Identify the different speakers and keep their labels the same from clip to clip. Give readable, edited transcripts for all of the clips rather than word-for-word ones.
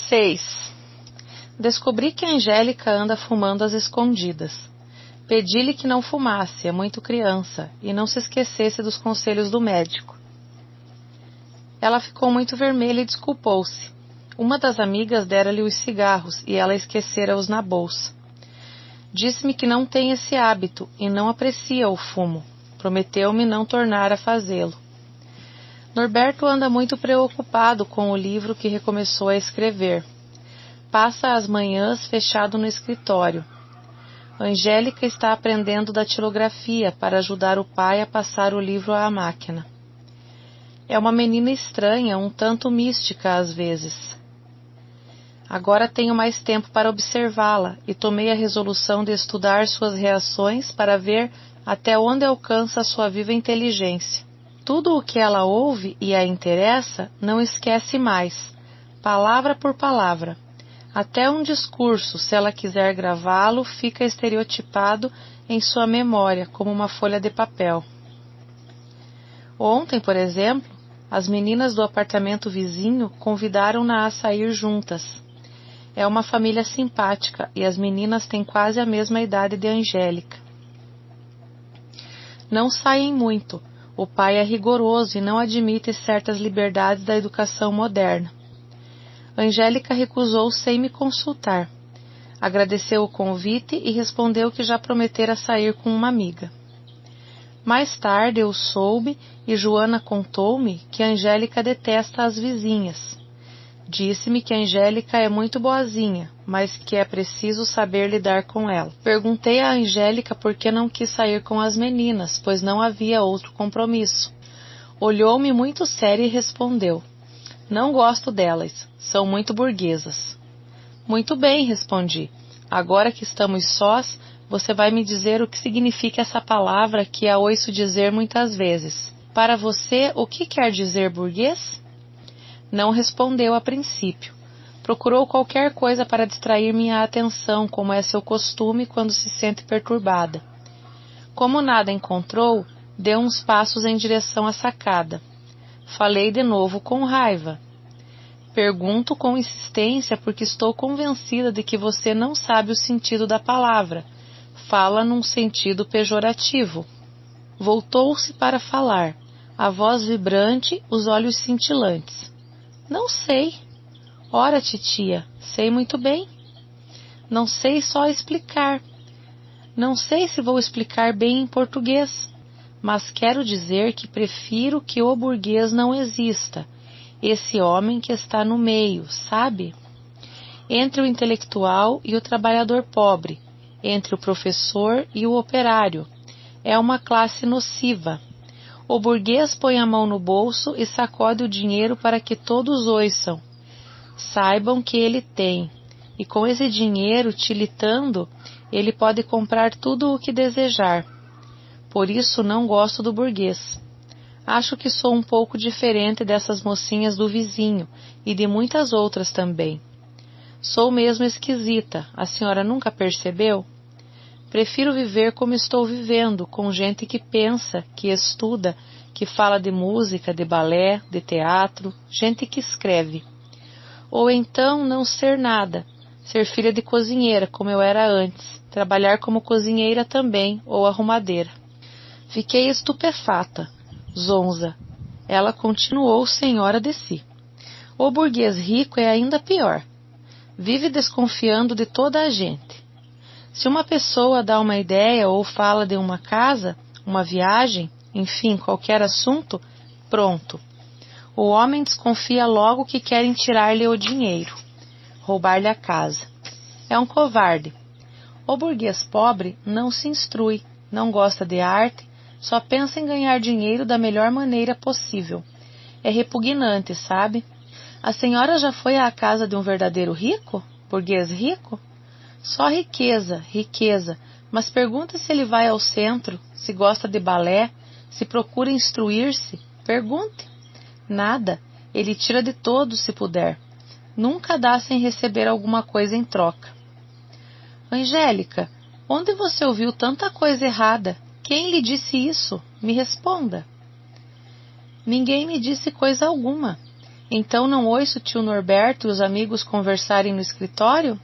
Speaker 1: 6. Descobri que a Angélica anda fumando às escondidas. Pedi-lhe que não fumasse, é muito criança, e não se esquecesse dos conselhos do médico. Ela ficou muito vermelha e desculpou-se. Uma das amigas dera-lhe os cigarros e ela esquecera-os na bolsa. Disse-me que não tem esse hábito e não aprecia o fumo. Prometeu-me não tornar a fazê-lo. Norberto anda muito preocupado com o livro que recomeçou a escrever. Passa as manhãs fechado no escritório. Angélica está aprendendo datilografia para ajudar o pai a passar o livro à máquina. É uma menina estranha, um tanto mística às vezes. Agora tenho mais tempo para observá-la e tomei a resolução de estudar suas reações para ver até onde alcança a sua viva inteligência. Tudo o que ela ouve e a interessa não esquece mais, palavra por palavra. Até um discurso, se ela quiser gravá-lo, fica estereotipado em sua memória, como uma folha de papel. Ontem, por exemplo, as meninas do apartamento vizinho convidaram-na a sair juntas. É uma família simpática e as meninas têm quase a mesma idade de Angélica. Não saem muito. O pai é rigoroso e não admite certas liberdades da educação moderna. Angélica recusou sem me consultar. Agradeceu o convite e respondeu que já prometera sair com uma amiga. Mais tarde eu soube e Joana contou-me que Angélica detesta as vizinhas. Disse-me que Angélica é muito boazinha, mas que é preciso saber lidar com ela. Perguntei a Angélica por que não quis sair com as meninas, pois não havia outro compromisso. Olhou-me muito séria e respondeu: não gosto delas, são muito burguesas. Muito bem, respondi. Agora que estamos sós, você vai me dizer o que significa essa palavra que a ouço dizer muitas vezes. Para você, o que quer dizer burguês? Não respondeu a princípio. Procurou qualquer coisa para distrair minha atenção, como é seu costume quando se sente perturbada. Como nada encontrou, deu uns passos em direção à sacada. Falei de novo com raiva. Pergunto com insistência porque estou convencida de que você não sabe o sentido da palavra. Fala num sentido pejorativo. Voltou-se para falar, a voz vibrante, os olhos cintilantes. Não sei. Ora, titia, sei muito bem. Não sei só explicar. Não sei se vou explicar bem em português, mas quero dizer que prefiro que o burguês não exista, esse homem que está no meio, sabe? Entre o intelectual e o trabalhador pobre, entre o professor e o operário. É uma classe nociva. O burguês põe a mão no bolso e sacode o dinheiro para que todos ouçam. Saibam que ele tem, e com esse dinheiro tilitando, ele pode comprar tudo o que desejar. Por isso não gosto do burguês. Acho que sou um pouco diferente dessas mocinhas do vizinho e de muitas outras também. Sou mesmo esquisita, a senhora nunca percebeu? Prefiro viver como estou vivendo, com gente que pensa, que estuda, que fala de música, de balé, de teatro, gente que escreve. Ou então não ser nada, ser filha de cozinheira, como eu era antes, trabalhar como cozinheira também, ou arrumadeira. Fiquei estupefata, zonza. Ela continuou senhora de si. O burguês rico é ainda pior. Vive desconfiando de toda a gente. Se uma pessoa dá uma ideia ou fala de uma casa, uma viagem, enfim, qualquer assunto, pronto. O homem desconfia logo que querem tirar-lhe o dinheiro, roubar-lhe a casa. É um covarde. O burguês pobre não se instrui, não gosta de arte, só pensa em ganhar dinheiro da melhor maneira possível. É repugnante, sabe? A senhora já foi à casa de um verdadeiro rico? Burguês rico? Só riqueza, riqueza, mas pergunta se ele vai ao centro, se gosta de balé, se procura instruir-se. Pergunte. Nada, ele tira de todos se puder. Nunca dá sem receber alguma coisa em troca. Angélica, onde você ouviu tanta coisa errada? Quem lhe disse isso? Me responda. Ninguém me disse coisa alguma. Então não ouço o tio Norberto e os amigos conversarem no escritório?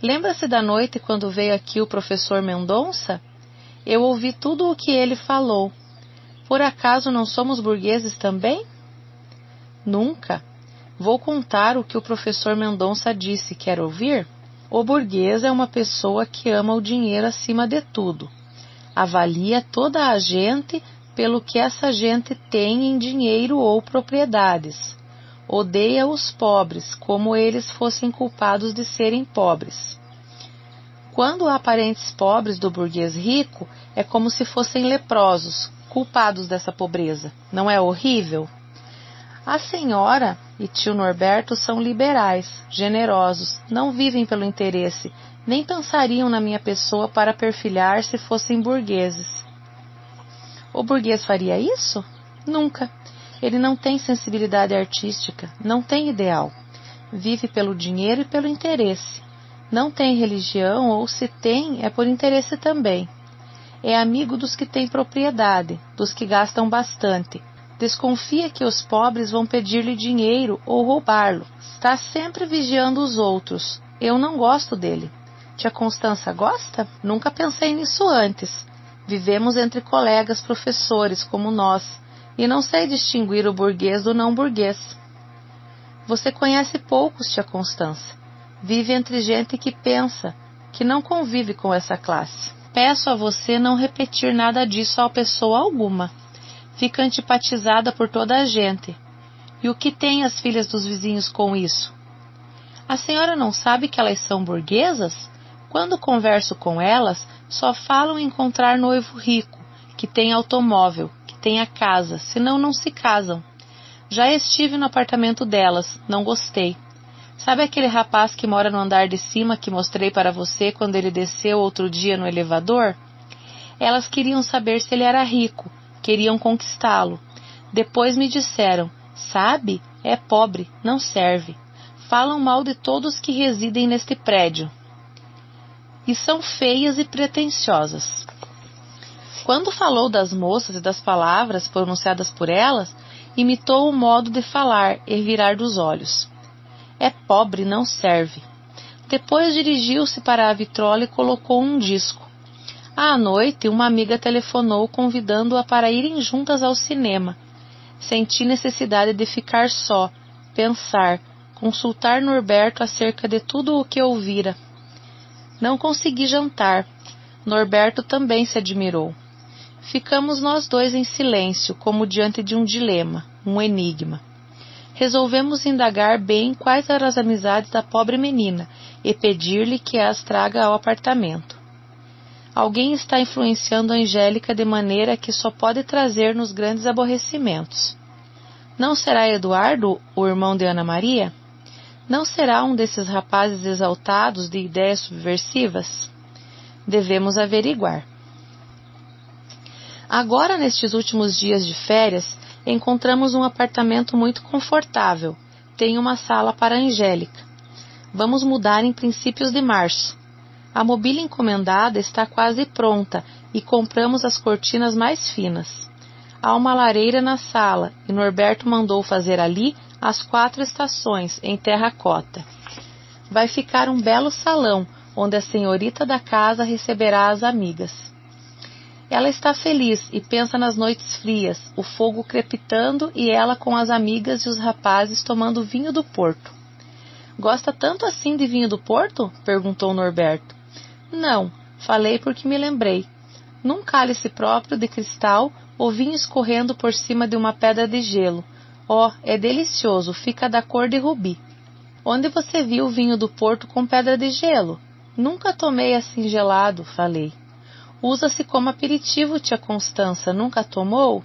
Speaker 1: Lembra-se da noite quando veio aqui o professor Mendonça? Eu ouvi tudo o que ele falou. Por acaso não somos burgueses também? Nunca. Vou contar o que o professor Mendonça disse. Quer ouvir? O burguês é uma pessoa que ama o dinheiro acima de tudo. Avalia toda a gente pelo que essa gente tem em dinheiro ou propriedades. Odeia os pobres, como eles fossem culpados de serem pobres. Quando há parentes pobres do burguês rico, é como se fossem leprosos, culpados dessa pobreza. Não é horrível? A senhora e tio Norberto são liberais, generosos, não vivem pelo interesse, nem pensariam na minha pessoa para perfilhar se fossem burgueses. O burguês faria isso? Nunca. Ele não tem sensibilidade artística, não tem ideal. Vive pelo dinheiro e pelo interesse. Não tem religião, ou se tem, é por interesse também. É amigo dos que têm propriedade, dos que gastam bastante. Desconfia que os pobres vão pedir-lhe dinheiro ou roubá-lo. Está sempre vigiando os outros. Eu não gosto dele. Tia Constança gosta? Nunca pensei nisso antes. Vivemos entre colegas professores como nós, e não sei distinguir o burguês do não burguês. Você conhece poucos, tia Constança. Vive entre gente que pensa, que não convive com essa classe. Peço a você não repetir nada disso a pessoa alguma. Fica antipatizada por toda a gente. E o que tem as filhas dos vizinhos com isso? A senhora não sabe que elas são burguesas? Quando converso com elas, só falam em encontrar noivo rico, que tem automóvel, que tenha casa, senão não se casam. Já estive no apartamento delas, não gostei. Sabe aquele rapaz que mora no andar de cima que mostrei para você quando ele desceu outro dia no elevador? Elas queriam saber se ele era rico, queriam conquistá-lo. Depois me disseram, sabe, é pobre, não serve. Falam mal de todos que residem neste prédio. E são feias e pretensiosas. Quando falou das moças e das palavras pronunciadas por elas, imitou o modo de falar e virar dos olhos. É pobre, não serve. Depois dirigiu-se para a vitrola e colocou um disco. À noite, uma amiga telefonou convidando-a para irem juntas ao cinema. Senti necessidade de ficar só, pensar, consultar Norberto acerca de tudo o que ouvira. Não consegui jantar. Norberto também se admirou. Ficamos nós dois em silêncio, como diante de um dilema, um enigma. Resolvemos indagar bem quais eram as amizades da pobre menina e pedir-lhe que as traga ao apartamento. Alguém está influenciando a Angélica de maneira que só pode trazer-nos grandes aborrecimentos. Não será Eduardo, o irmão de Ana Maria? Não será um desses rapazes exaltados de ideias subversivas? Devemos averiguar. Agora, nestes últimos dias de férias, encontramos um apartamento muito confortável. Tem uma sala para a Angélica. Vamos mudar em princípios de março. A mobília encomendada está quase pronta e compramos as cortinas mais finas. Há uma lareira na sala e Norberto mandou fazer ali as 4 estações em terracota. Vai ficar um belo salão, onde a senhorita da casa receberá as amigas. Ela está feliz e pensa nas noites frias, o fogo crepitando e ela com as amigas e os rapazes tomando vinho do Porto. Gosta tanto assim de vinho do Porto? Perguntou Norberto. Não, falei porque me lembrei. Num cálice próprio de cristal, o vinho escorrendo por cima de uma pedra de gelo. Oh, é delicioso, fica da cor de rubi. Onde você viu o vinho do Porto com pedra de gelo? Nunca tomei assim gelado, falei. Usa-se como aperitivo, tia Constança, nunca tomou?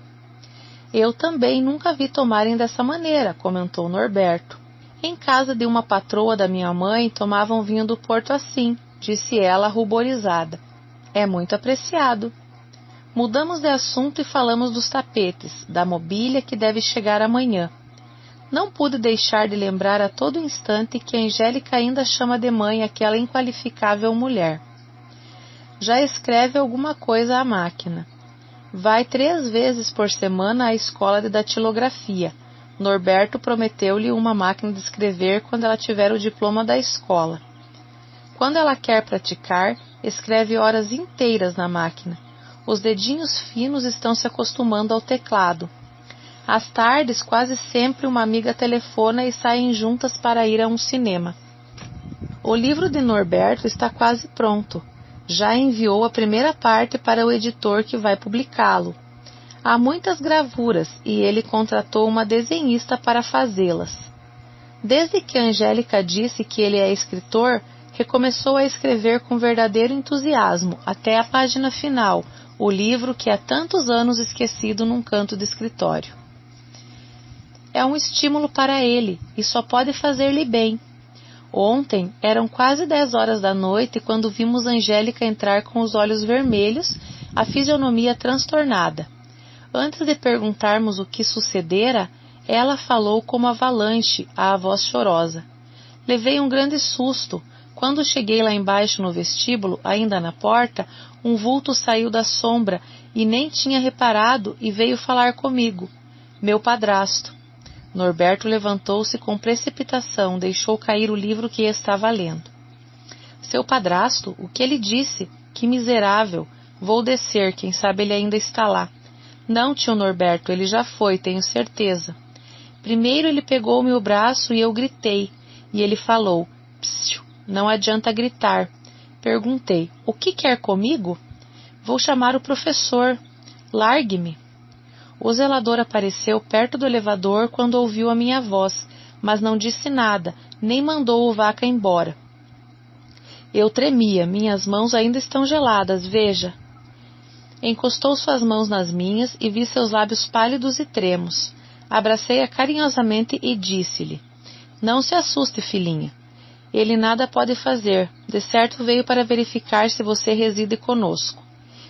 Speaker 1: Eu também nunca vi tomarem dessa maneira, comentou Norberto. Em casa de uma patroa da minha mãe tomavam vinho do Porto assim, disse ela ruborizada. É muito apreciado. Mudamos de assunto e falamos dos tapetes, da mobília que deve chegar amanhã. Não pude deixar de lembrar a todo instante que a Angélica ainda chama de mãe aquela inqualificável mulher. Já escreve alguma coisa à máquina. Vai 3 vezes por semana à escola de datilografia. Norberto prometeu-lhe uma máquina de escrever quando ela tiver o diploma da escola. Quando ela quer praticar, escreve horas inteiras na máquina. Os dedinhos finos estão se acostumando ao teclado. Às tardes, quase sempre uma amiga telefona e saem juntas para ir a um cinema. O livro de Norberto está quase pronto. Já enviou a primeira parte para o editor que vai publicá-lo. Há muitas gravuras e ele contratou uma desenhista para fazê-las. Desde que Angélica disse que ele é escritor, recomeçou a escrever com verdadeiro entusiasmo, até a página final, o livro que há tantos anos esquecido num canto do escritório. É um estímulo para ele e só pode fazer-lhe bem. Ontem eram quase 10 horas da noite quando vimos Angélica entrar com os olhos vermelhos, a fisionomia transtornada. Antes de perguntarmos o que sucedera, ela falou como avalanche, à voz chorosa. Levei um grande susto. Quando cheguei lá embaixo no vestíbulo, ainda na porta, um vulto saiu da sombra e nem tinha reparado e veio falar comigo. Meu padrasto. Norberto levantou-se com precipitação, deixou cair o livro que estava lendo. Seu padrasto? O que ele disse? Que miserável! Vou descer, quem sabe ele ainda está lá. Não, tio Norberto, ele já foi, tenho certeza. Primeiro ele pegou-me o braço e eu gritei, e ele falou, psiu, não adianta gritar. Perguntei, o que quer comigo? Vou chamar o professor. Largue-me. O zelador apareceu perto do elevador quando ouviu a minha voz, mas não disse nada, nem mandou o Vaca embora. Eu tremia, minhas mãos ainda estão geladas, veja. Encostou suas mãos nas minhas e vi seus lábios pálidos e tremos. Abracei-a carinhosamente e disse-lhe, não se assuste, filhinha. Ele nada pode fazer, de certo veio para verificar se você reside conosco.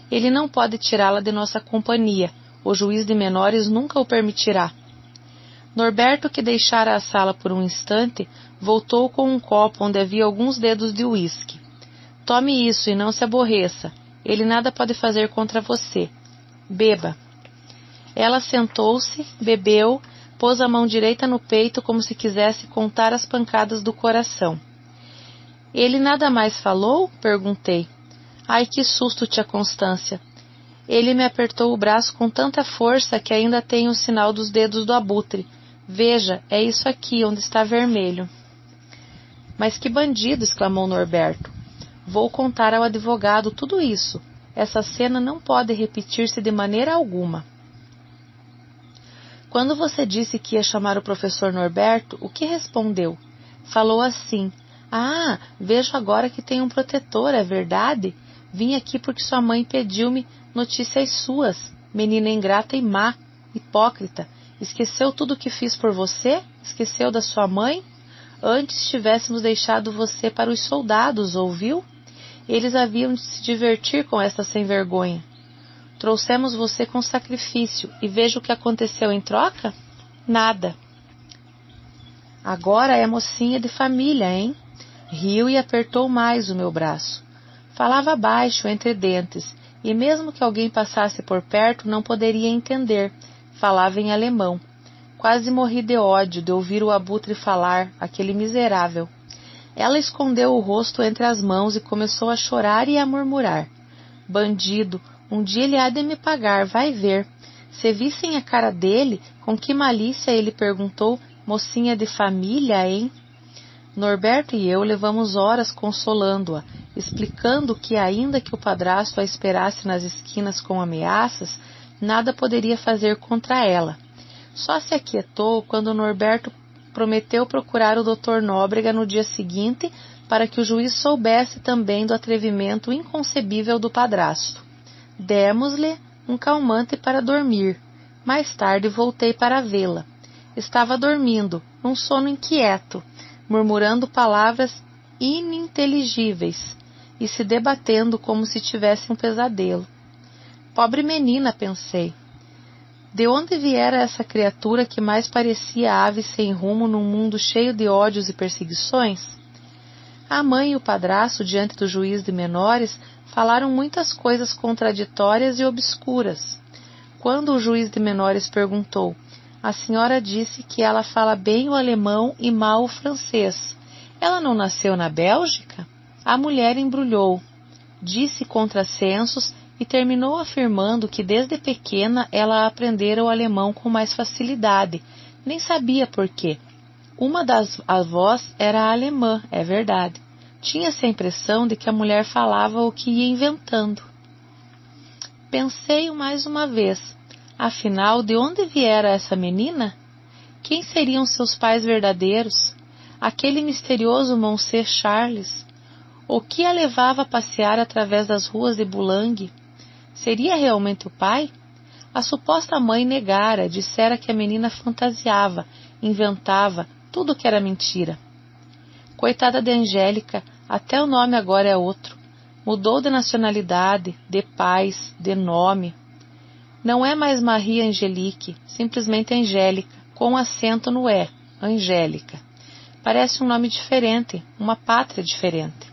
Speaker 1: Ele não pode tirá-la de nossa companhia, o juiz de menores nunca o permitirá. Norberto, que deixara a sala por um instante, voltou com um copo onde havia alguns dedos de uísque. Tome isso e não se aborreça. Ele nada pode fazer contra você. Beba. Ela sentou-se, bebeu, pôs a mão direita no peito como se quisesse contar as pancadas do coração. Ele nada mais falou? Perguntei. Ai, que susto, tia Constância. Ele me apertou o braço com tanta força que ainda tenho o sinal dos dedos do abutre. Veja, é isso aqui, onde está vermelho. Mas que bandido! Exclamou Norberto. Vou contar ao advogado tudo isso. Essa cena não pode repetir-se de maneira alguma. Quando você disse que ia chamar o professor Norberto, o que respondeu? Falou assim, ah, vejo agora que tem um protetor, é verdade? Vim aqui porque sua mãe pediu-me notícias suas, menina ingrata e má, hipócrita. Esqueceu tudo o que fiz por você? Esqueceu da sua mãe? Antes tivéssemos deixado você para os soldados, ouviu? Eles haviam de se divertir com essa sem-vergonha. Trouxemos você com sacrifício, e veja o que aconteceu em troca? Nada. Agora é mocinha de família, hein? Riu e apertou mais o meu braço. Falava baixo, entre dentes, e mesmo que alguém passasse por perto não poderia entender. Falava em alemão. Quase morri de ódio de ouvir o abutre falar, aquele miserável. Ela escondeu o rosto entre as mãos e começou a chorar e a murmurar. Bandido, um dia ele há de me pagar, vai ver. Se vissem a cara dele, com que malícia ele perguntou, mocinha de família, hein? Norberto e eu levamos horas consolando-a, explicando que, ainda que o padrasto a esperasse nas esquinas com ameaças, nada poderia fazer contra ela. Só se aquietou quando Norberto prometeu procurar o Dr. Nóbrega no dia seguinte para que o juiz soubesse também do atrevimento inconcebível do padrasto. Demos-lhe um calmante para dormir. Mais tarde voltei para vê-la. Estava dormindo, num sono inquieto, murmurando palavras ininteligíveis e se debatendo como se tivesse um pesadelo. Pobre menina, pensei. De onde viera essa criatura que mais parecia ave sem rumo num mundo cheio de ódios e perseguições? A mãe e o padrasto, diante do juiz de menores, falaram muitas coisas contraditórias e obscuras. Quando o juiz de menores perguntou, A senhora disse que ela fala bem o alemão e mal o francês. Ela não nasceu na Bélgica? A mulher embrulhou, disse contrassensos e terminou afirmando que desde pequena ela aprendera o alemão com mais facilidade. Nem sabia por quê. Uma das avós era alemã, é verdade. Tinha-se a impressão de que a mulher falava o que ia inventando. Pensei mais uma vez. Afinal, de onde viera essa menina? Quem seriam seus pais verdadeiros? Aquele misterioso Monsieur Charles? O que a levava a passear através das ruas de Boulogne? Seria realmente o pai? A suposta mãe negara, dissera que a menina fantasiava, inventava, tudo que era mentira. Coitada de Angélica, até o nome agora é outro. Mudou de nacionalidade, de pais, de nome. Não é mais Marie Angelique, simplesmente Angélica, com acento no E, Angélica. Parece um nome diferente, uma pátria diferente.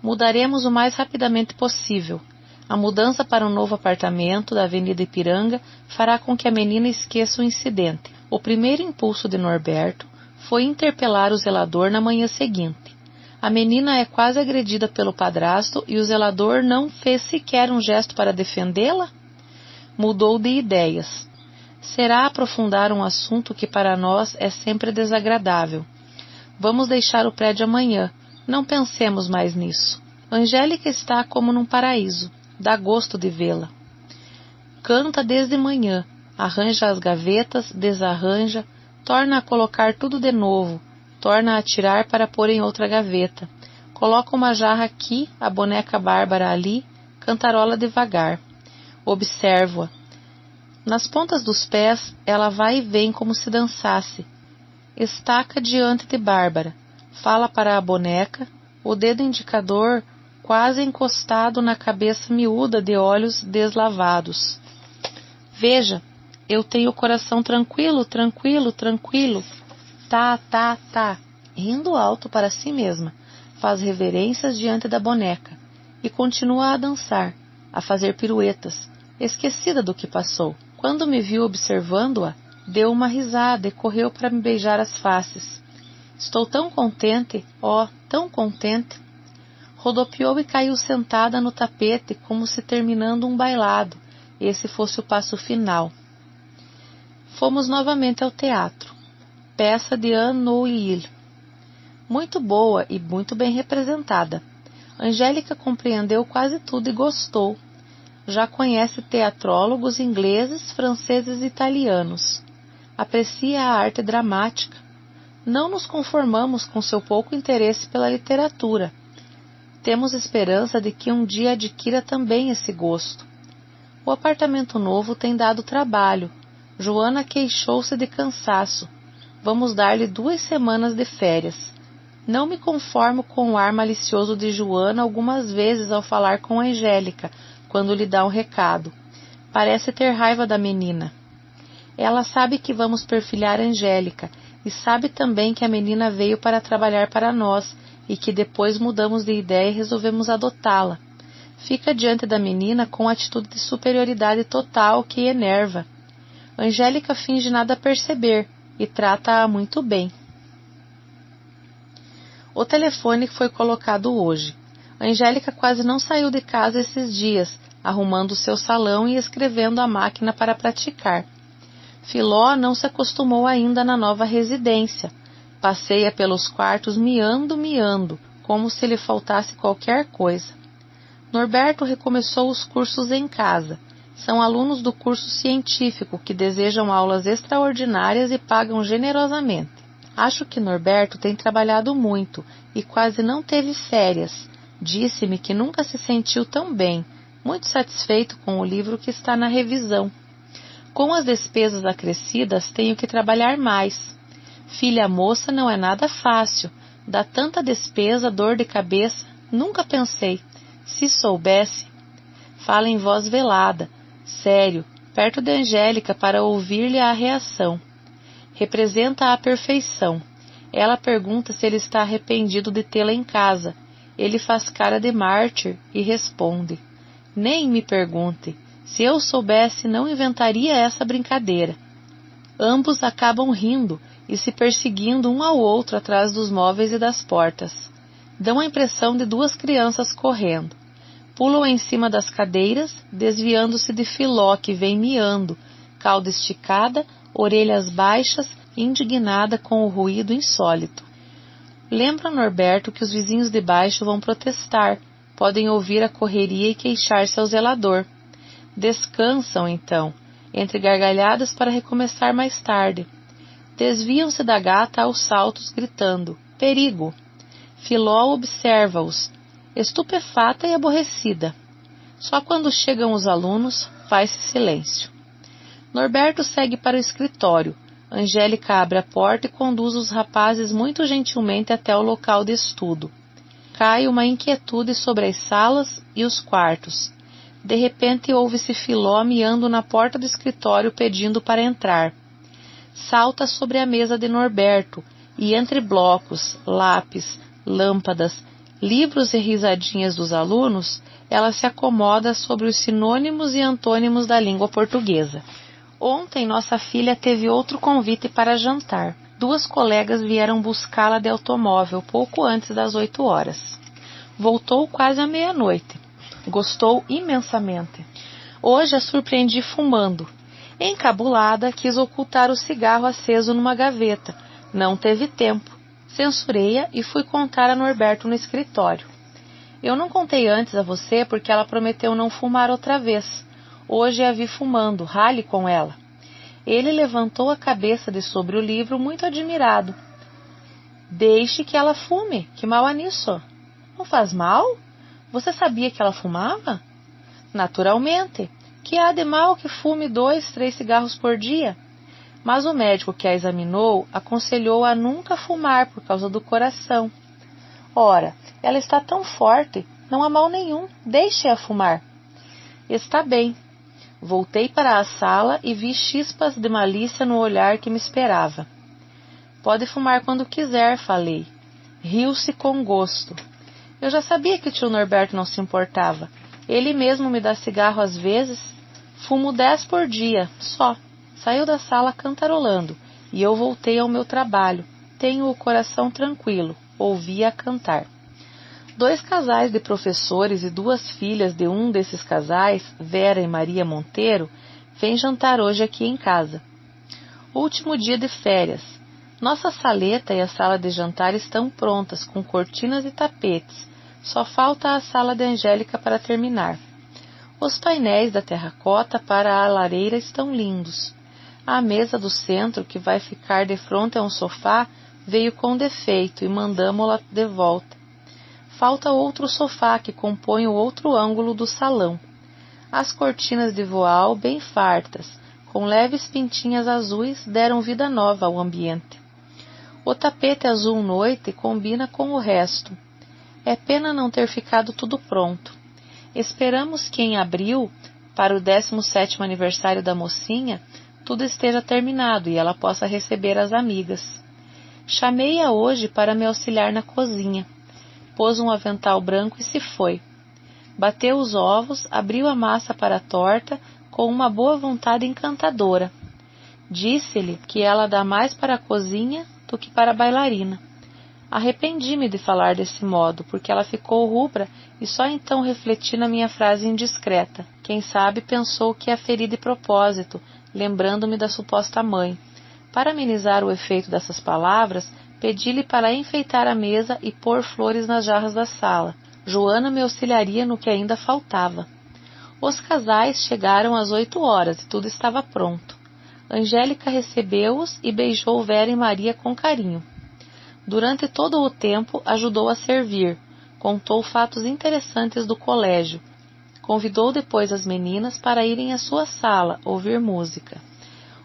Speaker 1: Mudaremos o mais rapidamente possível. A mudança para um novo apartamento da Avenida Ipiranga fará com que a menina esqueça o incidente. O primeiro impulso de Norberto foi interpelar o zelador na manhã seguinte. A menina é quase agredida pelo padrasto e o zelador não fez sequer um gesto para defendê-la? Mudou de ideias. Será aprofundar um assunto que para nós é sempre desagradável. Vamos deixar o prédio amanhã. Não pensemos mais nisso. Angélica está como num paraíso. Dá gosto de vê-la. Canta desde manhã, arranja as gavetas, desarranja, torna a colocar tudo de novo, torna a tirar para pôr em outra gaveta. Coloca uma jarra aqui, a boneca Bárbara ali, cantarola devagar. Observo-a. Nas pontas dos pés, ela vai e vem como se dançasse. Estaca diante de Bárbara. Fala para a boneca, o dedo indicador quase encostado na cabeça miúda de olhos deslavados. Veja, eu tenho o coração tranquilo, tranquilo, tranquilo. Tá, tá, tá. Rindo alto para si mesma, faz reverências diante da boneca e continua a dançar, a fazer piruetas, esquecida do que passou. Quando me viu observando-a, deu uma risada e correu para me beijar as faces. Estou tão contente, oh, tão contente. Rodopiou e caiu sentada no tapete como se terminando um bailado. Esse fosse o passo final. Fomos novamente ao teatro. Peça de Anne Noailles. Muito boa e muito bem representada. Angélica compreendeu quase tudo e gostou. Já conhece teatrólogos ingleses, franceses e italianos. Aprecia a arte dramática. Não nos conformamos com seu pouco interesse pela literatura. Temos esperança de que um dia adquira também esse gosto. O apartamento novo tem dado trabalho. Joana queixou-se de cansaço. Vamos dar-lhe 2 semanas de férias. Não me conformo com o ar malicioso de Joana algumas vezes ao falar com Angélica, quando lhe dá um recado. Parece ter raiva da menina. Ela sabe que vamos perfilhar Angélica e sabe também que a menina veio para trabalhar para nós e que depois mudamos de ideia e resolvemos adotá-la. Fica diante da menina com atitude de superioridade total que enerva. Angélica finge nada perceber e trata-a muito bem. O telefone foi colocado hoje. Angélica quase não saiu de casa esses dias, arrumando seu salão e escrevendo à máquina para praticar. Filó não se acostumou ainda na nova residência. Passeia pelos quartos miando, como se lhe faltasse qualquer coisa. Norberto recomeçou os cursos em casa. São alunos do curso científico que desejam aulas extraordinárias e pagam generosamente. Acho que Norberto tem trabalhado muito e quase não teve férias. Disse-me que nunca se sentiu tão bem, muito satisfeito com o livro que está na revisão. Com as despesas acrescidas, tenho que trabalhar mais. Filha moça não é nada fácil. Dá tanta despesa, dor de cabeça. Nunca pensei. Se soubesse. Fala em voz velada, sério, perto de Angélica para ouvir-lhe a reação. Representa a perfeição. Ela pergunta se ele está arrependido de tê-la em casa. Ele faz cara de mártir e responde: nem me pergunte. Se eu soubesse, não inventaria essa brincadeira. Ambos acabam rindo e se perseguindo um ao outro atrás dos móveis e das portas. Dão a impressão de duas crianças correndo. Pulam em cima das cadeiras, desviando-se de Filó, que vem miando, cauda esticada, orelhas baixas, indignada com o ruído insólito. Lembra Norberto que os vizinhos de baixo vão protestar, podem ouvir a correria e queixar-se ao zelador. Descansam, então, entre gargalhadas para recomeçar mais tarde. Desviam-se da gata aos saltos, gritando: perigo! Filó observa-os, estupefata e aborrecida. Só quando chegam os alunos, faz-se silêncio. Norberto segue para o escritório. Angélica abre a porta e conduz os rapazes muito gentilmente até o local de estudo. Cai uma inquietude sobre as salas e os quartos. De repente ouve-se Filó miando na porta do escritório pedindo para entrar. Salta sobre a mesa de Norberto e entre blocos, lápis, lâmpadas, livros e risadinhas dos alunos, ela se acomoda sobre os sinônimos e antônimos da língua portuguesa. Ontem nossa filha teve outro convite para jantar. 2 colegas vieram buscá-la de automóvel pouco antes das 8 horas. Voltou quase à meia-noite. Gostou imensamente. Hoje a surpreendi fumando. Encabulada, quis ocultar o cigarro aceso numa gaveta. Não teve tempo. Censurei-a e fui contar a Norberto no escritório. Eu não contei antes a você porque ela prometeu não fumar outra vez. Hoje a vi fumando, rale com ela. Ele levantou a cabeça de sobre o livro muito admirado. Deixe que ela fume, que mal há nisso? Não faz mal? Você sabia que ela fumava? Naturalmente. Que há de mal que fume 2, 3 cigarros por dia? Mas o médico que a examinou aconselhou a nunca fumar por causa do coração. Ora, ela está tão forte, não há mal nenhum, deixe-a fumar. Está bem. Voltei para a sala e vi chispas de malícia no olhar que me esperava. Pode fumar quando quiser, falei. Riu-se com gosto. Eu já sabia que o tio Norberto não se importava. Ele mesmo me dá cigarro às vezes. Fumo 10 por dia, só. Saiu da sala cantarolando, e eu voltei ao meu trabalho. Tenho o coração tranquilo, ouvi-a cantar. 2 casais de professores e 2 filhas de um desses casais, Vera e Maria Monteiro, vêm jantar hoje aqui em casa. Último dia de férias. Nossa saleta e a sala de jantar estão prontas, com cortinas e tapetes. Só falta a sala de Angélica para terminar. Os painéis da terracota para a lareira estão lindos. A mesa do centro, que vai ficar de frente a um sofá, veio com defeito e mandamo-la de volta. Falta outro sofá que compõe o outro ângulo do salão. As cortinas de voal, bem fartas, com leves pintinhas azuis, deram vida nova ao ambiente. O tapete azul noite combina com o resto. É pena não ter ficado tudo pronto. Esperamos que em abril, para o 17º aniversário da mocinha, tudo esteja terminado e ela possa receber as amigas. Chamei-a hoje para me auxiliar na cozinha. Pôs um avental branco e se foi. Bateu os ovos, abriu a massa para a torta com uma boa vontade encantadora. Disse-lhe que ela dá mais para a cozinha do que para a bailarina. Arrependi-me de falar desse modo, porque ela ficou rubra e só então refleti na minha frase indiscreta. Quem sabe pensou que a feri de propósito, lembrando-me da suposta mãe. Para amenizar o efeito dessas palavras, pedi-lhe para enfeitar a mesa e pôr flores nas jarras da sala. Joana me auxiliaria no que ainda faltava. Os casais chegaram às 8 horas e tudo estava pronto. Angélica recebeu-os e beijou Vera e Maria com carinho. Durante todo o tempo ajudou a servir, contou fatos interessantes do colégio, convidou depois as meninas para irem à sua sala ouvir música.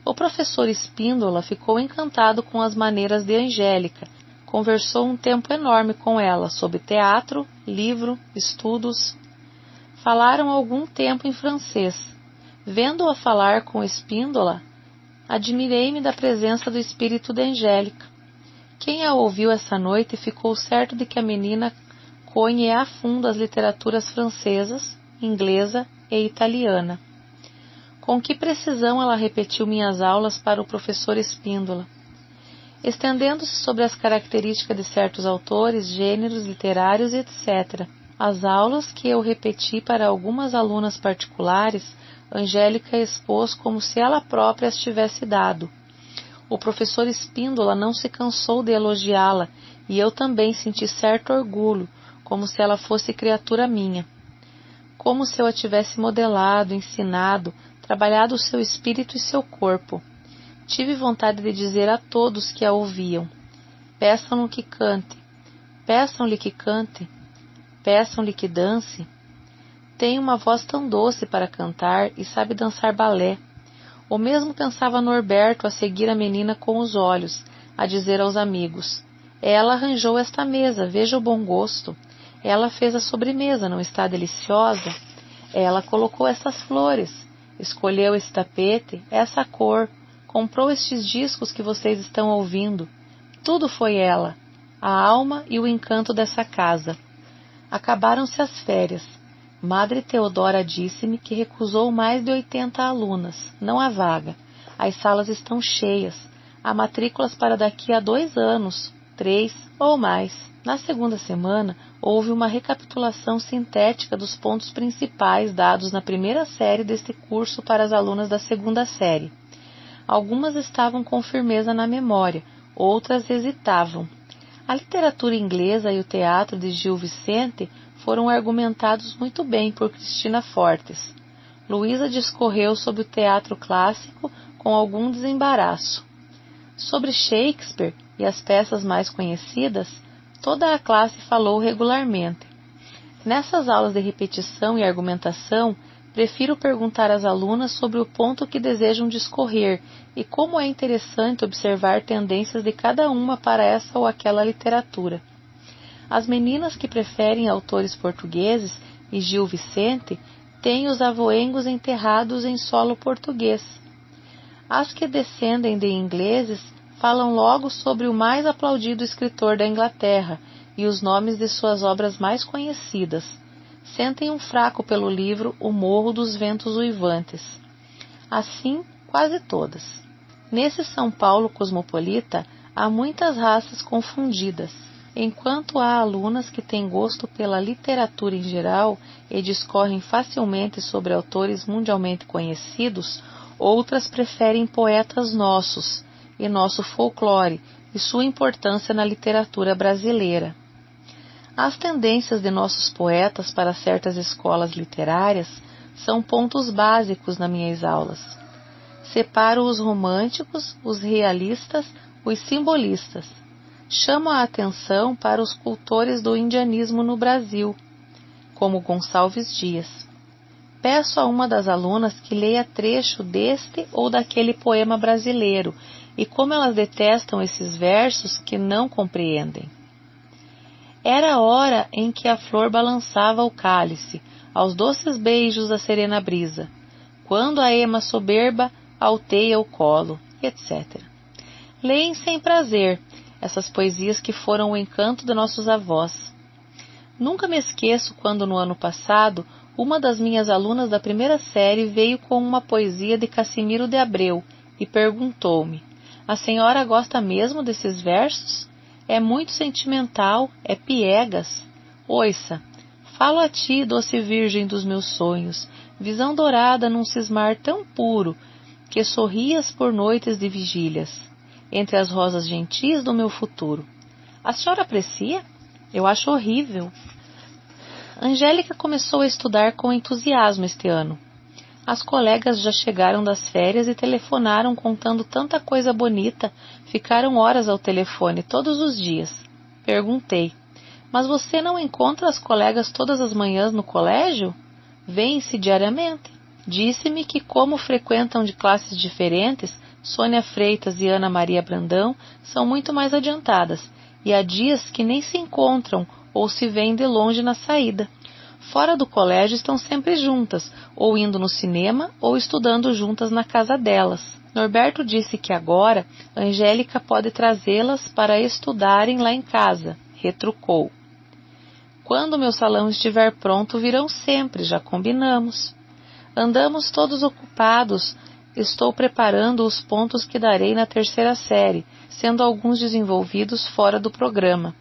Speaker 1: O professor Espíndola ficou encantado com as maneiras de Angélica, conversou um tempo enorme com ela sobre teatro, livro, estudos. Falaram algum tempo em francês. Vendo-a falar com Espíndola, admirei-me da presença do espírito de Angélica. Quem a ouviu essa noite ficou certo de que a menina conhe a fundo as literaturas francesas, inglesa e italiana. Com que precisão ela repetiu minhas aulas para o professor Espíndola, estendendo-se sobre as características de certos autores, gêneros literários, etc. As aulas que eu repeti para algumas alunas particulares, Angélica expôs como se ela própria as tivesse dado. O professor Espíndola não se cansou de elogiá-la, e eu também senti certo orgulho, como se ela fosse criatura minha. Como se eu a tivesse modelado, ensinado, trabalhado o seu espírito e seu corpo. Tive vontade de dizer a todos que a ouviam: peçam-lhe que cante, peçam-lhe que cante, peçam-lhe que dance. Tem uma voz tão doce para cantar e sabe dançar balé. O mesmo pensava Norberto a seguir a menina com os olhos, a dizer aos amigos: ela arranjou esta mesa, veja o bom gosto. Ela fez a sobremesa, não está deliciosa? Ela colocou essas flores, escolheu esse tapete, essa cor, comprou estes discos que vocês estão ouvindo. Tudo foi ela, a alma e o encanto dessa casa. Acabaram-se as férias. Madre Teodora disse-me que recusou mais de 80 alunas. Não há vaga. As salas estão cheias. Há matrículas para daqui a 2 anos, 3 ou mais. Na segunda semana, houve uma recapitulação sintética dos pontos principais dados na primeira série deste curso para as alunas da segunda série. Algumas estavam com firmeza na memória, outras hesitavam. A literatura inglesa e o teatro de Gil Vicente foram argumentados muito bem por Cristina Fortes. Luísa discorreu sobre o teatro clássico com algum desembaraço. Sobre Shakespeare e as peças mais conhecidas, toda a classe falou regularmente. Nessas aulas de repetição e argumentação, prefiro perguntar às alunas sobre o ponto que desejam discorrer e como é interessante observar tendências de cada uma para essa ou aquela literatura. As meninas que preferem autores portugueses e Gil Vicente têm os avoengos enterrados em solo português. As que descendem de ingleses falam logo sobre o mais aplaudido escritor da Inglaterra e os nomes de suas obras mais conhecidas. Sentem um fraco pelo livro O Morro dos Ventos Uivantes. Assim, quase todas. Nesse São Paulo cosmopolita, há muitas raças confundidas. Enquanto há alunas que têm gosto pela literatura em geral e discorrem facilmente sobre autores mundialmente conhecidos, outras preferem poetas nossos e nosso folclore e sua importância na literatura brasileira. As tendências de nossos poetas para certas escolas literárias são pontos básicos nas minhas aulas. Separo os românticos, os realistas, os simbolistas. Chamo a atenção para os cultores do indianismo no Brasil, como Gonçalves Dias. Peço a uma das alunas que leia trecho deste ou daquele poema brasileiro, e como elas detestam esses versos que não compreendem. Era a hora em que a flor balançava o cálice, aos doces beijos da serena brisa, quando a ema soberba alteia o colo, etc. Leem sem prazer essas poesias que foram o encanto de nossos avós. Nunca me esqueço quando, no ano passado, uma das minhas alunas da primeira série veio com uma poesia de Cassimiro de Abreu e perguntou-me: a senhora gosta mesmo desses versos? É muito sentimental, é piegas. Ouça, falo a ti, doce virgem dos meus sonhos, visão dourada num cismar tão puro, que sorrias por noites de vigílias, entre as rosas gentis do meu futuro. A senhora aprecia? Eu acho horrível. Angélica começou a estudar com entusiasmo este ano. As colegas já chegaram das férias e telefonaram contando tanta coisa bonita, ficaram horas ao telefone todos os dias. Perguntei: mas você não encontra as colegas todas as manhãs no colégio? Vêm-se diariamente. Disse-me que, como frequentam de classes diferentes, Sônia Freitas e Ana Maria Brandão são muito mais adiantadas, e há dias que nem se encontram ou se veem de longe na saída. Fora do colégio estão sempre juntas, ou indo no cinema, ou estudando juntas na casa delas. Norberto disse que agora Angélica pode trazê-las para estudarem lá em casa. Retrucou: quando meu salão estiver pronto, virão sempre, já combinamos. Andamos todos ocupados. Estou preparando os pontos que darei na terceira série, sendo alguns desenvolvidos fora do programa.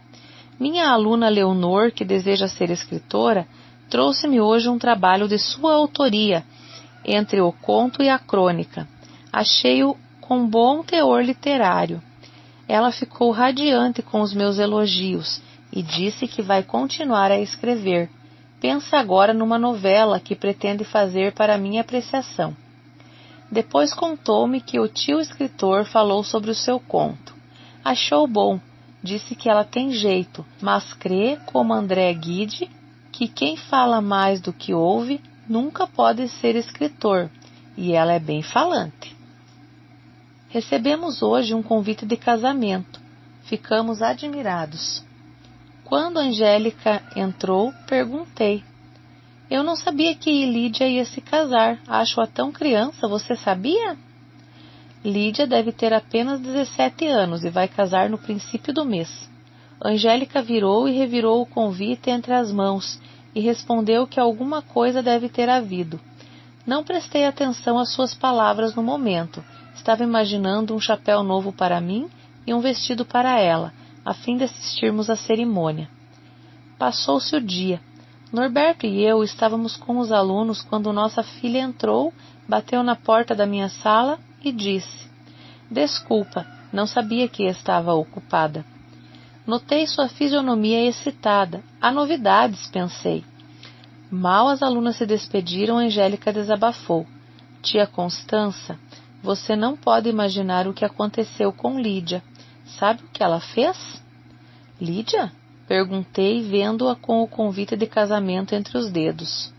Speaker 1: Minha aluna Leonor, que deseja ser escritora, trouxe-me hoje um trabalho de sua autoria, entre o conto e a crônica. Achei-o com bom teor literário. Ela ficou radiante com os meus elogios e disse que vai continuar a escrever. Pensa agora numa novela que pretende fazer para minha apreciação. Depois contou-me que o tio escritor falou sobre o seu conto. Achou bom, disse que ela tem jeito, mas crê, como André Gide, que quem fala mais do que ouve nunca pode ser escritor, e ela é bem falante. Recebemos hoje um convite de casamento. Ficamos admirados. Quando Angélica entrou, perguntei. Eu não sabia que Lídia ia se casar. Acho-a tão criança, você sabia? Lídia deve ter apenas 17 anos e vai casar no princípio do mês. Angélica virou e revirou o convite entre as mãos e respondeu que alguma coisa deve ter havido. Não prestei atenção às suas palavras no momento. Estava imaginando um chapéu novo para mim e um vestido para ela, a fim de assistirmos à cerimônia. Passou-se o dia. Norberto e eu estávamos com os alunos quando nossa filha entrou, bateu na porta da minha sala e disse: Desculpa, não sabia que estava ocupada. Notei sua fisionomia excitada. Há novidades, pensei. Mal as alunas se despediram, Angélica desabafou. Tia Constança, você não pode imaginar o que aconteceu com Lídia. Sabe o que ela fez? Lídia? Perguntei, vendo-a com o convite de casamento entre os dedos.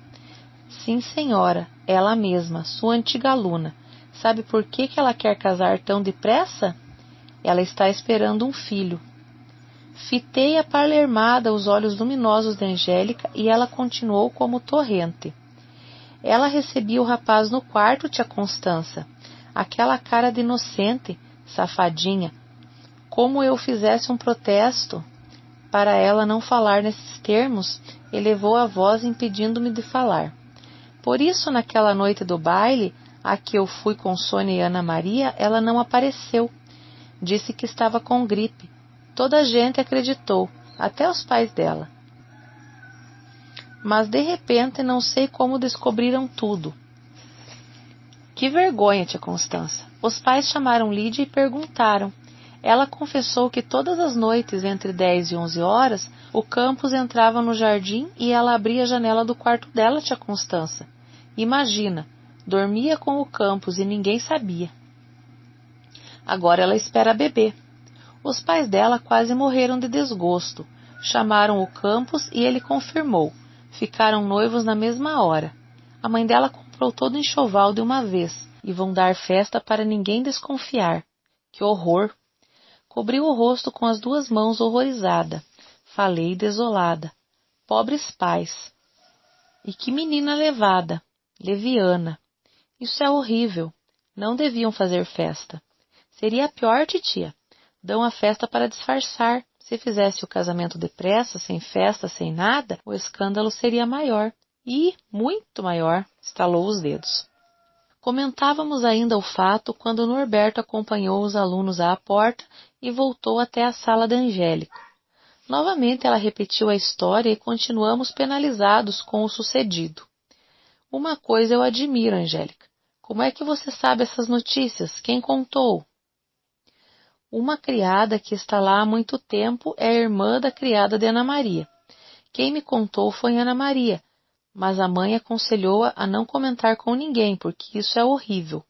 Speaker 1: Sim, senhora, ela mesma, sua antiga aluna. Sabe por que ela quer casar tão depressa? Ela está esperando um filho. Fitei a palermada os olhos luminosos de Angélica e ela continuou como torrente. Ela recebia o rapaz no quarto, tia Constança. Aquela cara de inocente, safadinha. Como eu fizesse um protesto para ela não falar nesses termos, elevou a voz impedindo-me de falar. Por isso, naquela noite do baile, a que eu fui com Sônia e Ana Maria, ela não apareceu. Disse que estava com gripe. Toda a gente acreditou, até os pais dela. Mas, de repente, não sei como descobriram tudo. Que vergonha, tia Constança. Os pais chamaram Lídia e perguntaram. Ela confessou que todas as noites, entre 10 e 11 horas, o Campos entrava no jardim e ela abria a janela do quarto dela, tia Constança. Imagina, dormia com o Campos e ninguém sabia. Agora ela espera bebê. Os pais dela quase morreram de desgosto. Chamaram o Campos e ele confirmou. Ficaram noivos na mesma hora. A mãe dela comprou todo o enxoval de uma vez e vão dar festa para ninguém desconfiar. Que horror! Cobri o rosto com as duas mãos horrorizada. Falei desolada. Pobres pais. E que menina levada, leviana. Isso é horrível. Não deviam fazer festa. Seria pior, titia. Dão a festa para disfarçar. Se fizesse o casamento depressa, sem festa, sem nada, o escândalo seria maior. E muito maior. Estalou os dedos. Comentávamos ainda o fato quando Norberto acompanhou os alunos à porta e voltou até a sala da Angélica. Novamente ela repetiu a história e continuamos penalizados com o sucedido. Uma coisa eu admiro, Angélica. Como é que você sabe essas notícias? Quem contou? Uma criada que está lá há muito tempo é a irmã da criada de Ana Maria. Quem me contou foi Ana Maria, mas a mãe aconselhou-a a não comentar com ninguém, porque isso é horrível.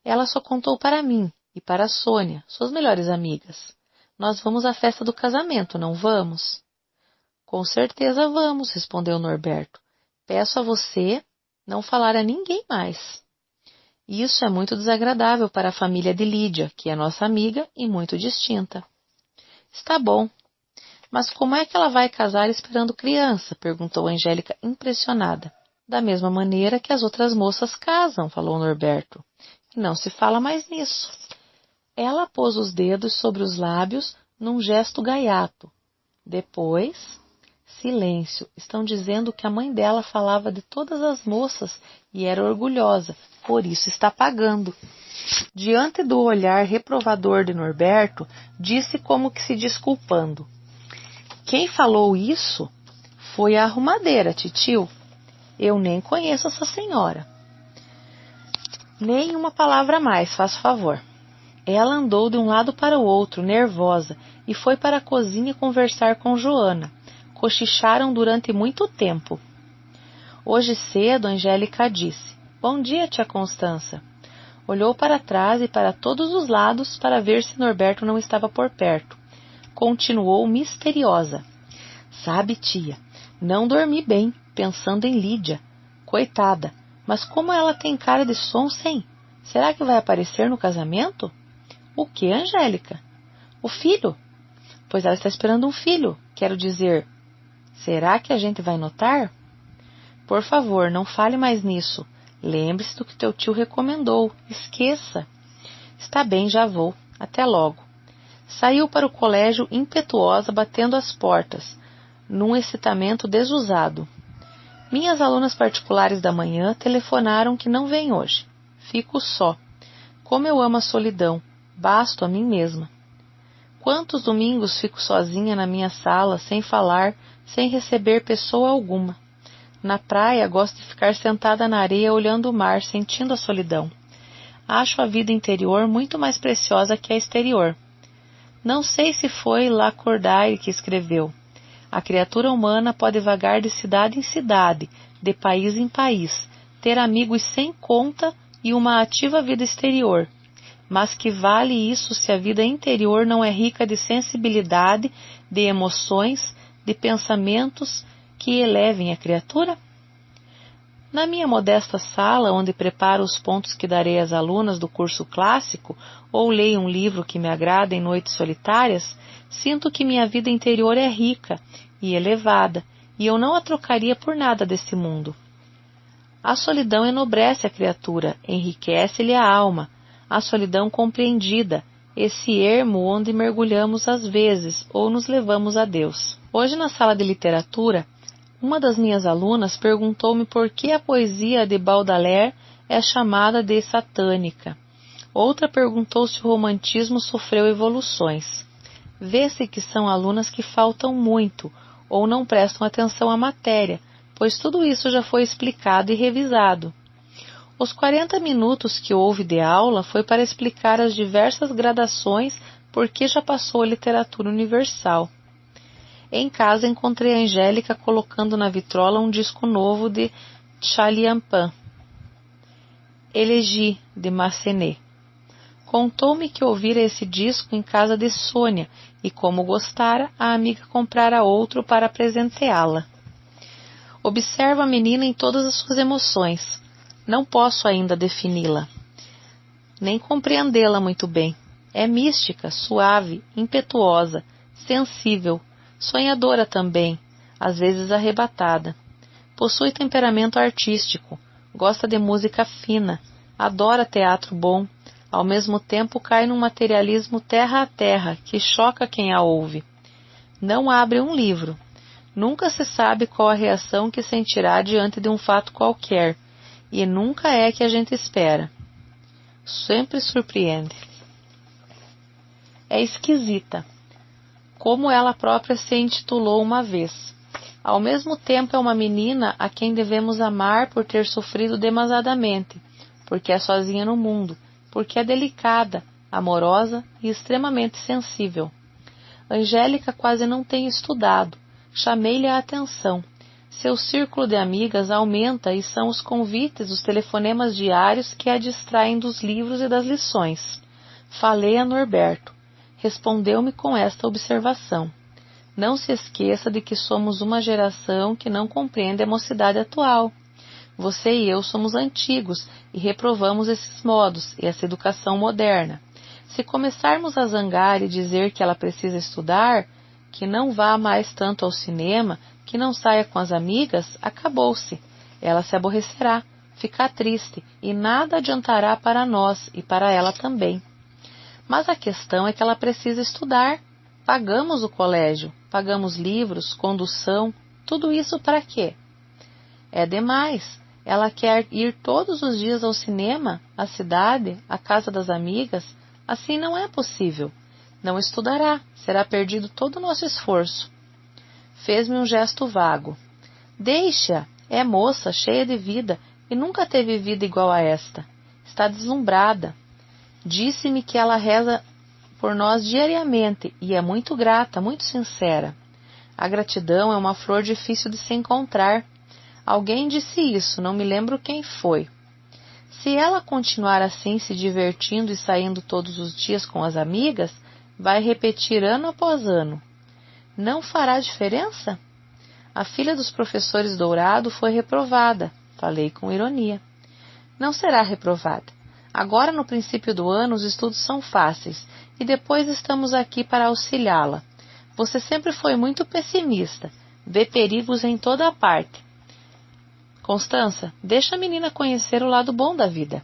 Speaker 1: Ela só contou para mim e para a Sônia, suas melhores amigas. Nós vamos à festa do casamento, não vamos? Com certeza vamos, respondeu Norberto. Peço a você não falar a ninguém mais. Isso é muito desagradável para a família de Lídia, que é nossa amiga e muito distinta. Está bom. Mas como é que ela vai casar esperando criança? Perguntou Angélica impressionada. Da mesma maneira que as outras moças casam, falou Norberto. E não se fala mais nisso. Ela pôs os dedos sobre os lábios num gesto gaiato. Depois, Silêncio. Estão dizendo que a mãe dela falava de todas as moças e era orgulhosa, por isso está pagando. Diante do olhar reprovador de Norberto, disse como que se desculpando. Quem falou isso foi a arrumadeira, titio. Eu nem conheço essa senhora. Nem uma palavra mais, faz favor. Ela andou de um lado para o outro, nervosa, e foi para a cozinha conversar com Joana. Cochicharam durante muito tempo. Hoje cedo, Angélica disse: Bom dia, tia Constança. Olhou para trás e para todos os lados para ver se Norberto não estava por perto. Continuou misteriosa. Sabe, tia, não dormi bem, pensando em Lídia. Coitada, mas como ela tem cara de sonsa, hein? Será que vai aparecer no casamento? O que, Angélica? O filho? Pois ela está esperando um filho, quero dizer. Será que a gente vai notar? Por favor, não fale mais nisso. Lembre-se do que teu tio recomendou. Esqueça. Está bem, já vou. Até logo. Saiu para o colégio impetuosa, batendo as portas, num excitamento desusado. Minhas alunas particulares da manhã telefonaram que não vêm hoje. Fico só. Como eu amo a solidão. Basto a mim mesma. Quantos domingos fico sozinha na minha sala, sem falar, sem receber pessoa alguma. Na praia, gosto de ficar sentada na areia olhando o mar, sentindo a solidão. Acho a vida interior muito mais preciosa que a exterior. Não sei se foi Lacordaire que escreveu. A criatura humana pode vagar de cidade em cidade, de país em país, ter amigos sem conta e uma ativa vida exterior. Mas que vale isso se a vida interior não é rica de sensibilidade, de emoções, de pensamentos que elevem a criatura? Na minha modesta sala, onde preparo os pontos que darei às alunas do curso clássico, ou leio um livro que me agrada em noites solitárias, sinto que minha vida interior é rica e elevada, e eu não a trocaria por nada deste mundo. A solidão enobrece a criatura, enriquece-lhe a alma, a solidão compreendida, esse ermo onde mergulhamos às vezes ou nos levamos a Deus. Hoje, na sala de literatura, uma das minhas alunas perguntou-me por que a poesia de Baudelaire é chamada de satânica. Outra perguntou se o romantismo sofreu evoluções. Vê-se que são alunas que faltam muito ou não prestam atenção à matéria, pois tudo isso já foi explicado e revisado. Os 40 minutos que houve de aula foi para explicar as diversas gradações por que já passou a literatura universal. Em casa encontrei a Angélica colocando na vitrola um disco novo de Chaliampin, Elegie, de Massenet. Contou-me que ouvira esse disco em casa de Sônia e, como gostara, a amiga comprara outro para presenteá-la. Observo a menina em todas as suas emoções. Não posso ainda defini-la, nem compreendê-la muito bem. É mística, suave, impetuosa, sensível, sonhadora também, às vezes arrebatada. Possui temperamento artístico, gosta de música fina, adora teatro bom, ao mesmo tempo cai num materialismo terra a terra que choca quem a ouve. Não abre um livro. Nunca se sabe qual a reação que sentirá diante de um fato qualquer, e nunca é que a gente espera. Sempre surpreende. É esquisita, como ela própria se intitulou uma vez. Ao mesmo tempo é uma menina a quem devemos amar por ter sofrido demasiadamente, porque é sozinha no mundo, porque é delicada, amorosa e extremamente sensível. Angélica quase não tem estudado. Chamei-lhe a atenção. Seu círculo de amigas aumenta e são os convites, os telefonemas diários que a distraem dos livros e das lições. Falei a Norberto. Respondeu-me com esta observação. Não se esqueça de que somos uma geração que não compreende a mocidade atual. Você e eu somos antigos e reprovamos esses modos e essa educação moderna. Se começarmos a zangar e dizer que ela precisa estudar, que não vá mais tanto ao cinema, que não saia com as amigas, acabou-se. Ela se aborrecerá, ficará triste e nada adiantará para nós e para ela também. Mas a questão é que ela precisa estudar. Pagamos o colégio, pagamos livros, condução, tudo isso para quê? É demais. Ela quer ir todos os dias ao cinema, à cidade, à casa das amigas. Assim não é possível. Não estudará, será perdido todo o nosso esforço. Fez-me um gesto vago. Deixa-a, é moça, cheia de vida, e nunca teve vida igual a esta. Está deslumbrada. Disse-me que ela reza por nós diariamente e é muito grata, muito sincera. A gratidão é uma flor difícil de se encontrar. Alguém disse isso, não me lembro quem foi. Se ela continuar assim, se divertindo e saindo todos os dias com as amigas, vai repetir ano após ano. Não fará diferença? A filha dos professores Dourado foi reprovada. Falei com ironia. Não será reprovada. Agora, no princípio do ano, os estudos são fáceis e depois estamos aqui para auxiliá-la. Você sempre foi muito pessimista. Vê perigos em toda a parte. Constança, deixa a menina conhecer o lado bom da vida.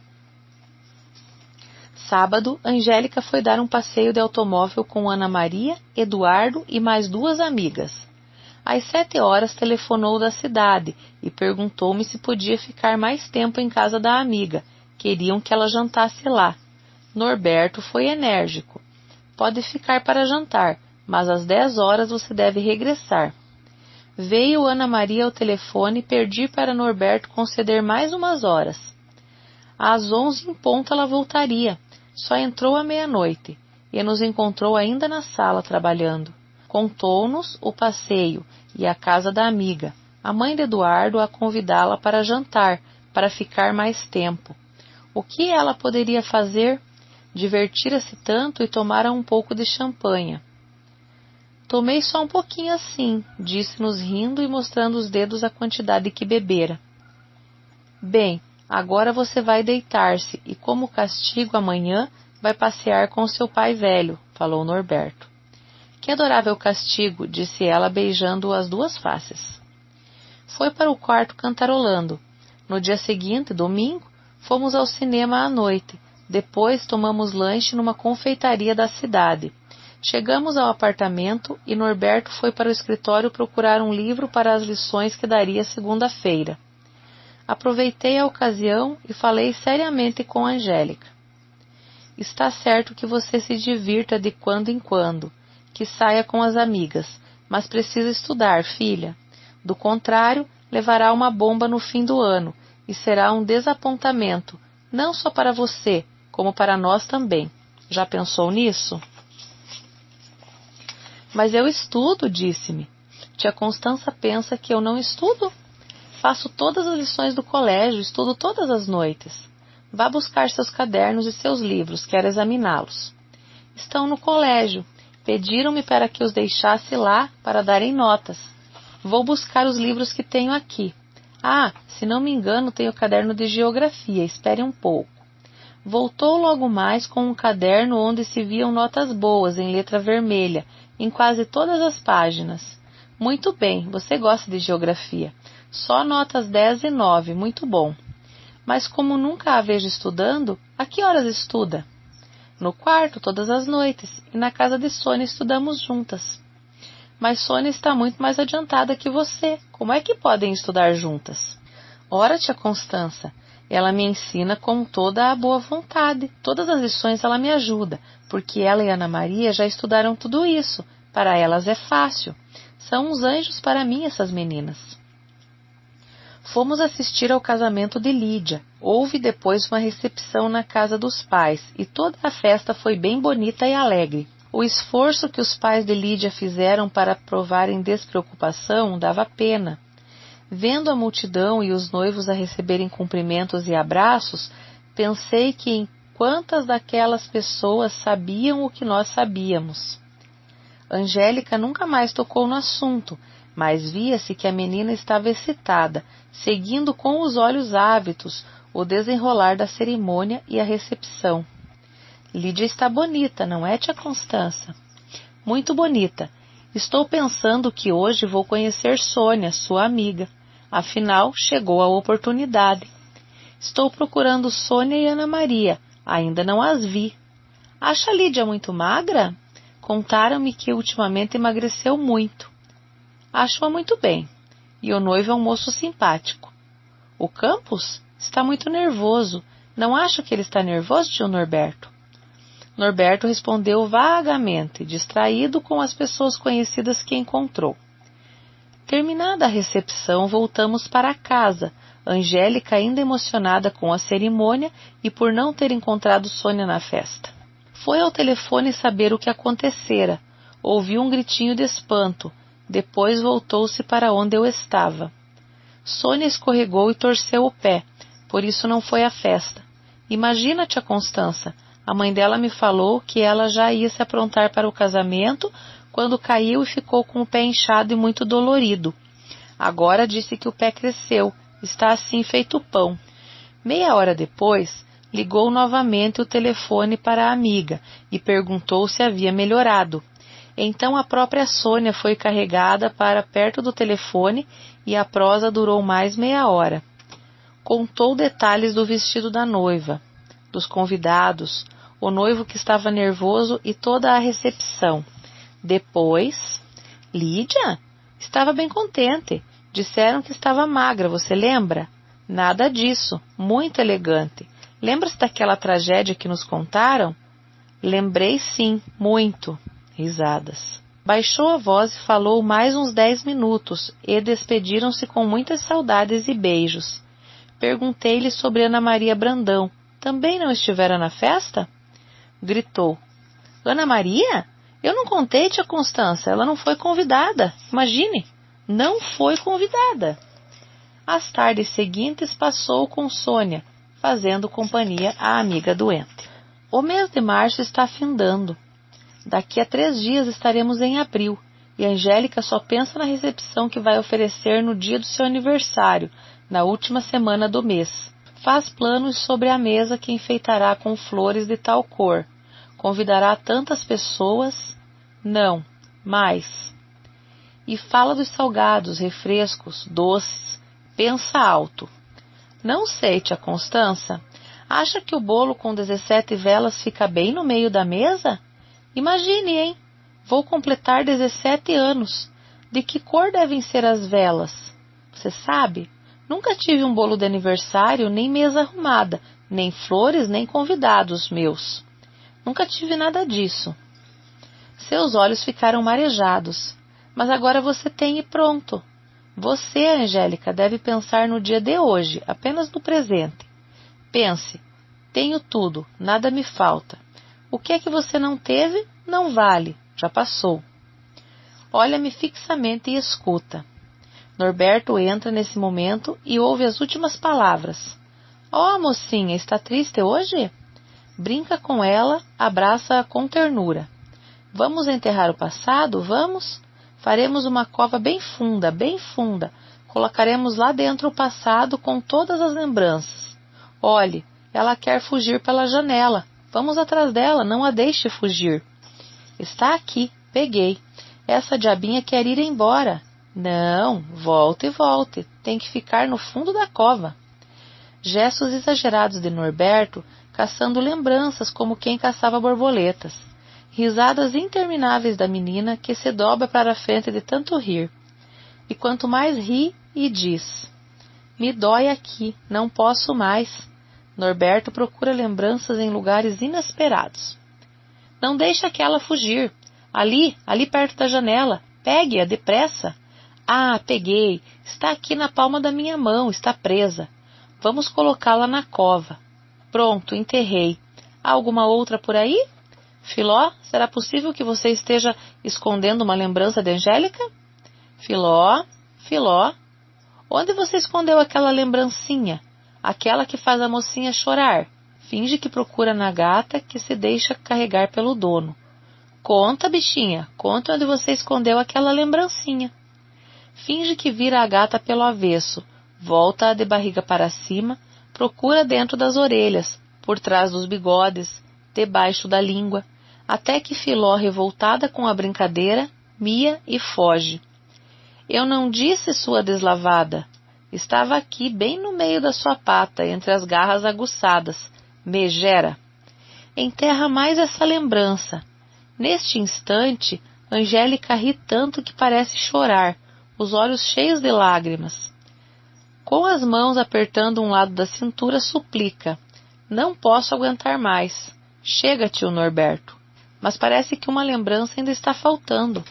Speaker 1: Sábado, Angélica foi dar um passeio de automóvel com Ana Maria, Eduardo e mais 2 amigas. Às 7 horas telefonou da cidade e perguntou-me se podia ficar mais tempo em casa da amiga. Queriam que ela jantasse lá. Norberto foi enérgico. Pode ficar para jantar, mas às 10 horas você deve regressar. Veio Ana Maria ao telefone e pedi para Norberto conceder mais umas horas. Às 11 em ponto ela voltaria. Só entrou à meia-noite e nos encontrou ainda na sala trabalhando. Contou-nos o passeio e a casa da amiga. A mãe de Eduardo a convidá-la para jantar, para ficar mais tempo. O que ela poderia fazer? Divertira-se tanto e tomara um pouco de champanha. Tomei só um pouquinho assim, disse-nos rindo e mostrando os dedos a quantidade que bebera. Bem, agora você vai deitar-se e, como castigo amanhã, vai passear com seu pai velho, falou Norberto. Que adorável castigo, disse ela, beijando as 2 faces. Foi para o quarto cantarolando. No dia seguinte, domingo, fomos ao cinema à noite. Depois tomamos lanche numa confeitaria da cidade. Chegamos ao apartamento e Norberto foi para o escritório procurar um livro para as lições que daria segunda-feira. Aproveitei a ocasião e falei seriamente com Angélica. Está certo que você se divirta de quando em quando, que saia com as amigas, mas precisa estudar, filha. Do contrário, levará uma bomba no fim do ano e será um desapontamento, não só para você, como para nós também. Já pensou nisso? Mas eu estudo, disse-me. Tia Constança pensa que eu não estudo? Faço todas as lições do colégio, estudo todas as noites. Vá buscar seus cadernos e seus livros, quero examiná-los. Estão no colégio. Pediram-me para que os deixasse lá para darem notas. Vou buscar os livros que tenho aqui. Ah, se não me engano, tenho o caderno de geografia. Espere um pouco. Voltou logo mais com um caderno onde se viam notas boas em letra vermelha, em quase todas as páginas. Muito bem, você gosta de geografia. Só notas 10 e 9, muito bom. Mas como nunca a vejo estudando, a que horas estuda? No quarto, todas as noites, e na casa de Sônia estudamos juntas. Mas Sônia está muito mais adiantada que você. Como é que podem estudar juntas? Ora, tia Constança, ela me ensina com toda a boa vontade. Todas as lições ela me ajuda, porque ela e Ana Maria já estudaram tudo isso. Para elas é fácil. São uns anjos para mim, essas meninas. Fomos assistir ao casamento de Lídia. Houve depois uma recepção na casa dos pais, e toda a festa foi bem bonita e alegre. O esforço que os pais de Lídia fizeram para provarem despreocupação dava pena. Vendo a multidão e os noivos a receberem cumprimentos e abraços, pensei que em quantas daquelas pessoas sabiam o que nós sabíamos. Angélica nunca mais tocou no assunto, mas via-se que a menina estava excitada, seguindo com os olhos ávidos o desenrolar da cerimônia e a recepção. Lídia está bonita, não é, tia Constança? Muito bonita. Estou pensando que hoje vou conhecer Sônia, sua amiga. Afinal, chegou a oportunidade. Estou procurando Sônia e Ana Maria. Ainda não as vi. Acha Lídia muito magra? Contaram-me que ultimamente emagreceu muito. Acho-a muito bem, e o noivo é um moço simpático. O Campos está muito nervoso. Não acho que ele está nervoso, tio Norberto? Norberto respondeu vagamente, distraído com as pessoas conhecidas que encontrou. Terminada a recepção, voltamos para casa, Angélica ainda emocionada com a cerimônia e por não ter encontrado Sônia na festa. Foi ao telefone saber o que acontecera. Ouviu um gritinho de espanto. Depois voltou-se para onde eu estava. Sônia escorregou e torceu o pé, por isso não foi à festa. Imagina, tia Constança, a mãe dela me falou que ela já ia se aprontar para o casamento quando caiu e ficou com o pé inchado e muito dolorido. Agora disse que o pé cresceu, está assim feito pão. Meia hora depois, ligou novamente o telefone para a amiga e perguntou se havia melhorado. Então a própria Sônia foi carregada para perto do telefone e a prosa durou mais meia hora. Contou detalhes do vestido da noiva, dos convidados, o noivo que estava nervoso e toda a recepção. Depois, Lídia estava bem contente. Disseram que estava magra, você lembra? Nada disso, muito elegante. Lembra-se daquela tragédia que nos contaram? Lembrei sim, muito. Risadas. Baixou a voz e falou mais uns 10 minutos e despediram-se com muitas saudades e beijos. Perguntei-lhe sobre Ana Maria Brandão. Também não estivera na festa? Gritou. Ana Maria? Eu não contei, tia Constança, ela não foi convidada. Imagine, não foi convidada. As tardes seguintes passou com Sônia, fazendo companhia à amiga doente. O mês de março está findando. Daqui a 3 dias estaremos em abril, e a Angélica só pensa na recepção que vai oferecer no dia do seu aniversário, na última semana do mês. Faz planos sobre a mesa que enfeitará com flores de tal cor. Convidará tantas pessoas? Não, mais. E fala dos salgados, refrescos, doces. Pensa alto. Não sei, tia Constança. Acha que o bolo com 17 velas fica bem no meio da mesa? Imagine, hein? Vou completar 17 anos. De que cor devem ser as velas? Você sabe? Nunca tive um bolo de aniversário, nem mesa arrumada, nem flores, nem convidados meus. Nunca tive nada disso. Seus olhos ficaram marejados. Mas agora você tem e pronto. Você, Angélica, deve pensar no dia de hoje, apenas no presente. Pense, tenho tudo, nada me falta. O que é que você não teve, não vale, já passou. Olha-me fixamente e escuta. Norberto entra nesse momento e ouve as últimas palavras. Oh, mocinha, está triste hoje? Brinca com ela, abraça-a com ternura. Vamos enterrar o passado, vamos? Faremos uma cova bem funda, bem funda. Colocaremos lá dentro o passado com todas as lembranças. Olhe, ela quer fugir pela janela. Vamos atrás dela, não a deixe fugir. Está aqui, peguei. Essa diabinha quer ir embora. Não, volte e volte. Tem que ficar no fundo da cova. Gestos exagerados de Norberto, caçando lembranças como quem caçava borboletas. Risadas intermináveis da menina que se dobra para a frente de tanto rir. E quanto mais ri, e diz: me dói aqui, não posso mais. Norberto procura lembranças em lugares inesperados. Não deixe aquela fugir. Ali perto da janela. Pegue-a depressa. Ah, peguei. Está aqui na palma da minha mão, está presa. Vamos colocá-la na cova. Pronto, enterrei. Há alguma outra por aí? Filó, será possível que você esteja escondendo uma lembrança de Angélica? Filó, Filó, onde você escondeu aquela lembrancinha? Aquela que faz a mocinha chorar. Finge que procura na gata que se deixa carregar pelo dono. Conta, bichinha, conta onde você escondeu aquela lembrancinha. Finge que vira a gata pelo avesso, volta-a de barriga para cima, procura dentro das orelhas, por trás dos bigodes, debaixo da língua, até que Filó, revoltada com a brincadeira, mia e foge. Eu não disse, sua deslavada. Estava aqui, bem no meio da sua pata, entre as garras aguçadas. Megera. Enterra mais essa lembrança. Neste instante, Angélica ri tanto que parece chorar, os olhos cheios de lágrimas. Com as mãos apertando um lado da cintura, suplica: não posso aguentar mais. Chega, tio Norberto. Mas parece que uma lembrança ainda está faltando.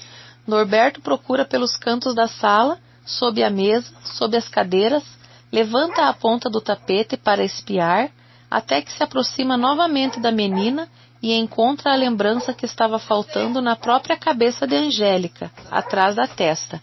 Speaker 1: Norberto procura pelos cantos da sala, sob a mesa, sob as cadeiras, levanta a ponta do tapete para espiar, até que se aproxima novamente da menina e encontra a lembrança que estava faltando na própria cabeça de Angélica, atrás da testa.